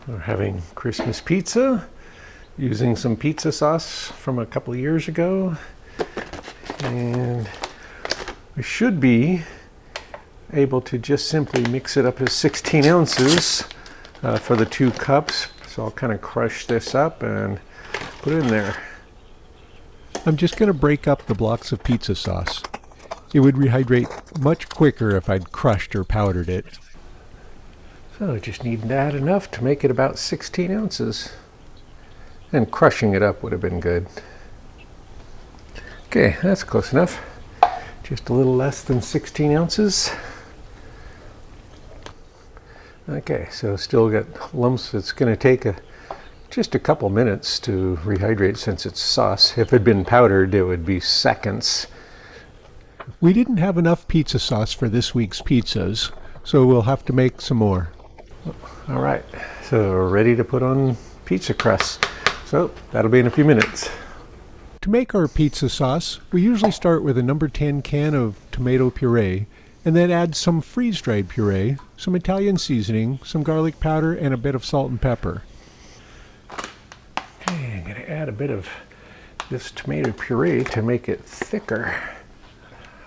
We're having Christmas pizza using some pizza sauce from a couple of years ago. And we should be able to just simply mix it up as 16 ounces for the 2 cups. So I'll kind of crush this up and put it in there. I'm just going to break up the blocks of pizza sauce. It would rehydrate much quicker if I'd crushed or powdered it. So I just need to add enough to make it about 16 ounces. And crushing it up would have been good. Okay, that's close enough. Just a little less than 16 ounces. Okay, so still got lumps. It's going to take just a couple minutes to rehydrate since it's sauce. If it had been powdered, it would be seconds. We didn't have enough pizza sauce for this week's pizzas, so we'll have to make some more. All right, so we're ready to put on pizza crust. So that'll be in a few minutes. To make our pizza sauce, we usually start with a number 10 can of tomato puree, and then add some freeze-dried puree, some Italian seasoning, some garlic powder, and a bit of salt and pepper. Okay, I'm going to add a bit of this tomato puree to make it thicker.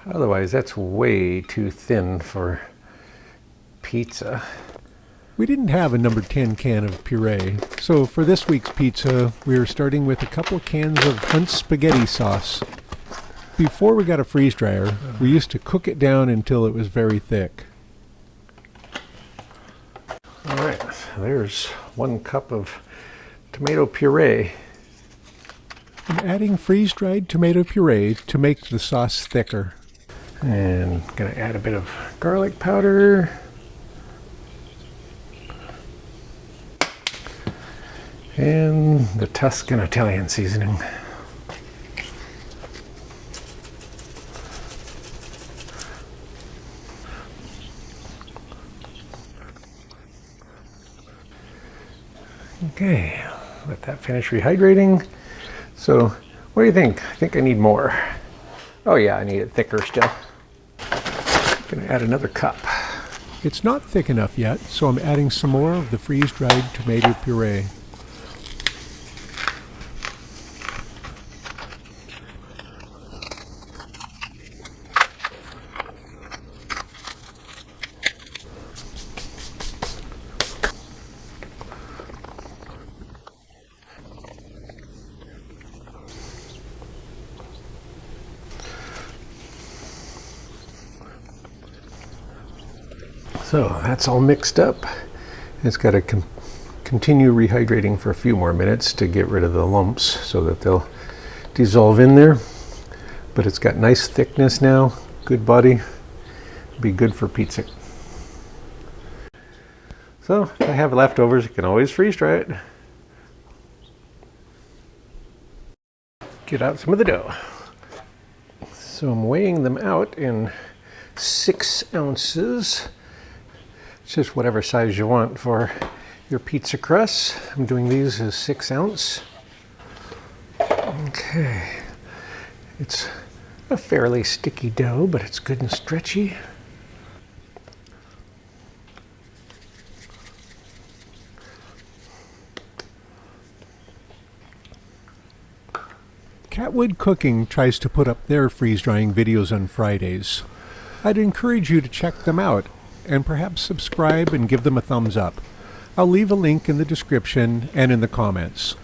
Otherwise, that's way too thin for pizza. We didn't have a number 10 can of puree, so for this week's pizza, we are starting with a couple cans of Hunt's spaghetti sauce. Before we got a freeze dryer, we used to cook it down until it was very thick. All right, so there's 1 cup of tomato puree. I'm adding freeze-dried tomato puree to make the sauce thicker. And I'm going to add a bit of garlic powder. And the Tuscan Italian seasoning. Okay, let that finish rehydrating. So, what do you think? I think I need more. Oh yeah, I need it thicker still. I'm gonna add another cup. It's not thick enough yet, so I'm adding some more of the freeze-dried tomato puree. So that's all mixed up. It's got to continue rehydrating for a few more minutes to get rid of the lumps so that they'll dissolve in there. But it's got nice thickness now, good body, be good for pizza. So if I have leftovers, you can always freeze dry it. Get out some of the dough. So I'm weighing them out in 6 ounces. It's just whatever size you want for your pizza crust. I'm doing these as 6 ounce. Okay. It's a fairly sticky dough, but it's good and stretchy. Catwood Cooking tries to put up their freeze-drying videos on Fridays. I'd encourage you to check them out and perhaps subscribe and give them a thumbs up. I'll leave a link in the description and in the comments.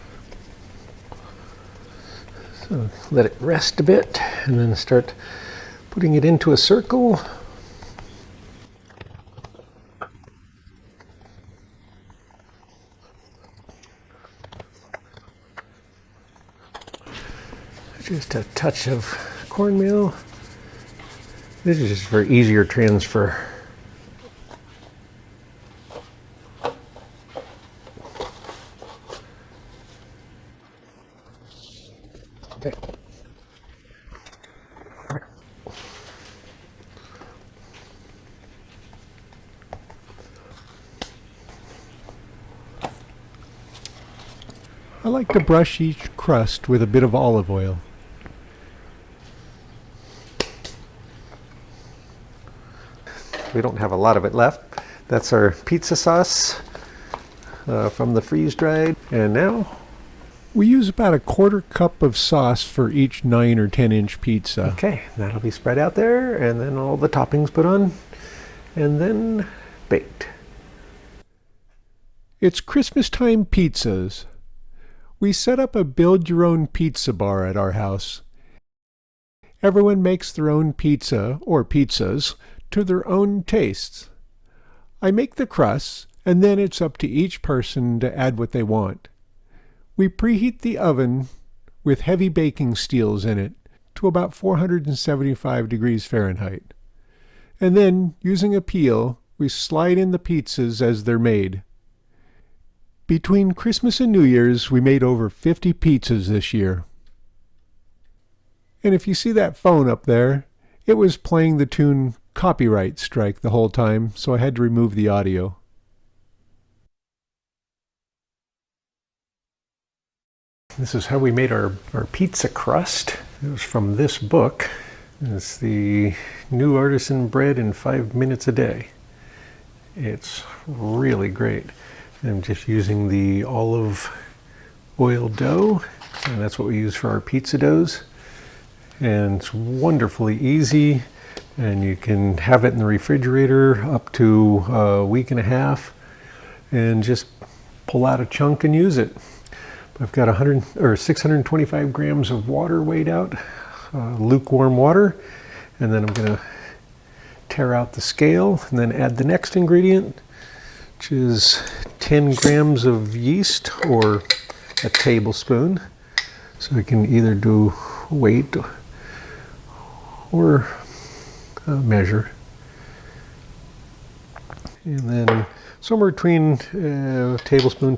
So let it rest a bit and then start putting it into a circle. Just a touch of cornmeal. This is just for easier transfer. Okay. I like to brush each crust with a bit of olive oil. We don't have a lot of it left. That's our pizza sauce. from the freeze-dried. And now, We use about a quarter cup of sauce for each 9 or 10-inch pizza. okay, that'll be spread out there, and then all the toppings put on, and then baked. It's Christmas time pizzas. We set up a build-your-own pizza bar at our house. Everyone makes their own pizza, or pizzas, to their own tastes. I make the crusts, and then it's up to each person to add what they want. We preheat the oven with heavy baking steels in it to about 475 degrees Fahrenheit. And then, using a peel, we slide in the pizzas as they're made. Between Christmas and New Year's, we made over 50 pizzas this year. And if you see that phone up there, it was playing the tune Copyright Strike the whole time, so I had to remove the audio. This is how we made our pizza crust. It was from this book. It's the new Artisan Bread in 5 minutes a day. It's really great. I'm just using the olive oil dough, and that's what we use for our pizza doughs. And it's wonderfully easy, and you can have it in the refrigerator up to a week and a half, and just pull out a chunk and use it. I've got 625 grams of water weighed out, lukewarm water, and then I'm going to tear out the scale and then add the next ingredient, which is 10 grams of yeast, or a tablespoon. So we can either do weight or measure. And then somewhere between tablespoon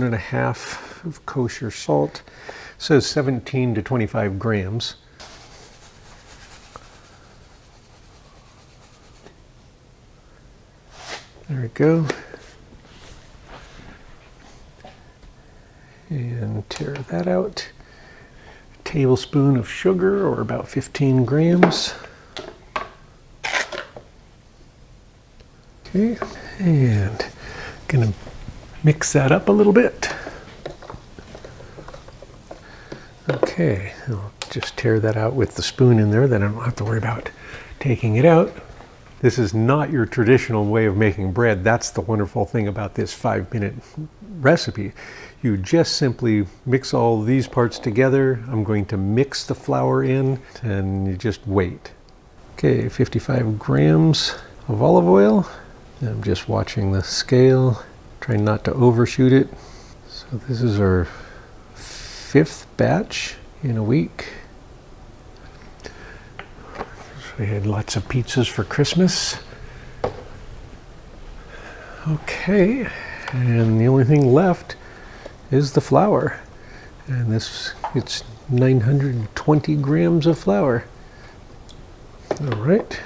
and a half of kosher salt. It says 17 to 25 grams. There we go. And tear that out. A tablespoon of sugar, or about 15 grams. Okay, and gonna mix that up a little bit. Okay, I'll just tear that out with the spoon in there, then I don't have to worry about taking it out. This is not your traditional way of making bread. That's the wonderful thing about this 5-minute recipe. You just simply mix all these parts together. I'm going to mix the flour in, and you just wait. Okay, 55 grams of olive oil. I'm just watching the scale, trying not to overshoot it. So this is our 5th batch in a week. We had lots of pizzas for Christmas. Okay, and the only thing left is the flour. And it's 920 grams of flour. All right.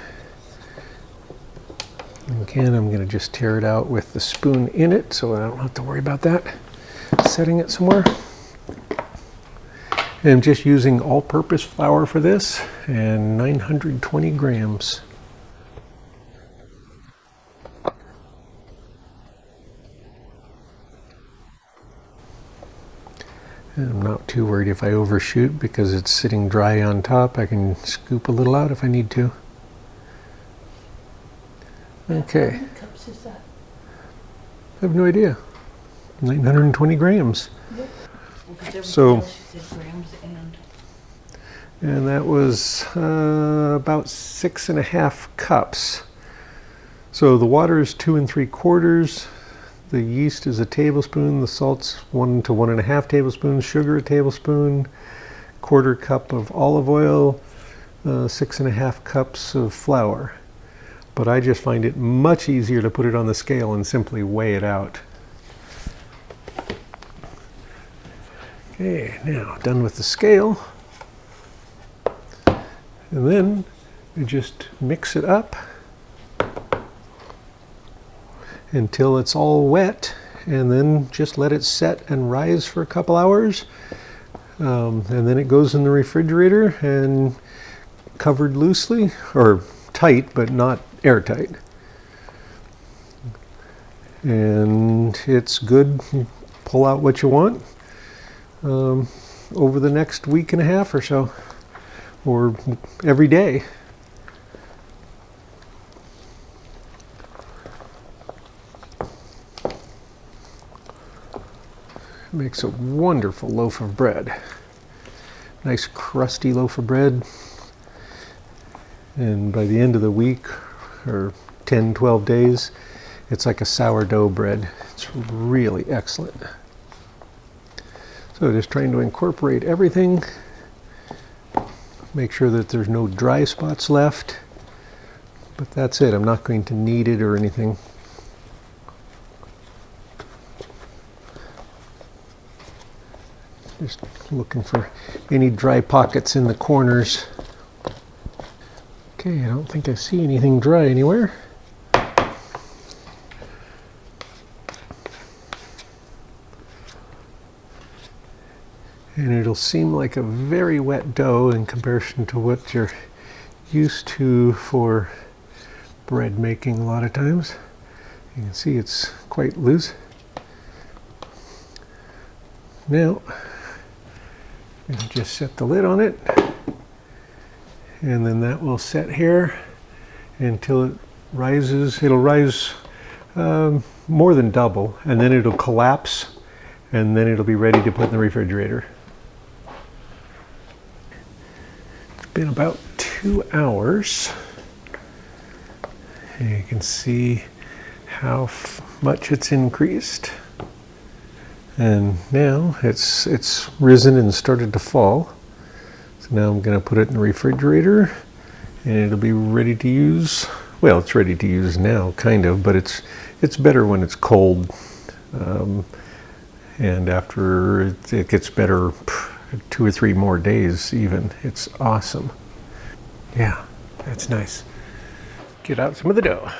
Again, I'm going to just tear it out with the spoon in it, so I don't have to worry about that. Setting it somewhere. And I'm just using all-purpose flour for this, and 920 grams. And I'm not too worried if I overshoot because it's sitting dry on top. I can scoop a little out if I need to. Okay. How many cups is that? I have no idea. 920 grams. Yep. Well, So- she said grams And that was about 6.5 cups. So the water is 2 3/4. The yeast is a tablespoon. The salt's 1 to 1.5 tablespoons. Sugar, a tablespoon. 1/4 cup of olive oil. 6.5 cups of flour. But I just find it much easier to put it on the scale and simply weigh it out. Okay, now done with the scale. And then you just mix it up until it's all wet, and then just let it set and rise for a couple hours. And then it goes in the refrigerator and covered loosely, or tight, but not airtight. and it's good. You pull out what you want over the next week and a half or so, or every day. Makes a wonderful loaf of bread. Nice crusty loaf of bread. And by the end of the week, or 10, 12 days, it's like a sourdough bread. It's really excellent. So just trying to incorporate everything. Make sure that there's no dry spots left. But that's it. I'm not going to knead it or anything. Just looking for any dry pockets in the corners. Okay, I don't think I see anything dry anywhere. And it'll seem like a very wet dough in comparison to what you're used to for bread making a lot of times. You can see it's quite loose. Now, I'm going to just set the lid on it, and then that will set here until it rises. It'll rise more than double, and then it'll collapse, and then it'll be ready to put in the refrigerator. It's been about 2 hours. And you can see how much it's increased. And now it's risen and started to fall. So now I'm going to put it in the refrigerator, and it'll be ready to use. Well, it's ready to use now, kind of, but it's better when it's cold. And after it gets better, 2 or 3 more days even. It's awesome. Yeah, that's nice. Get out some of the dough.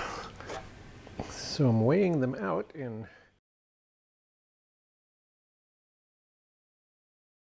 So I'm weighing them out in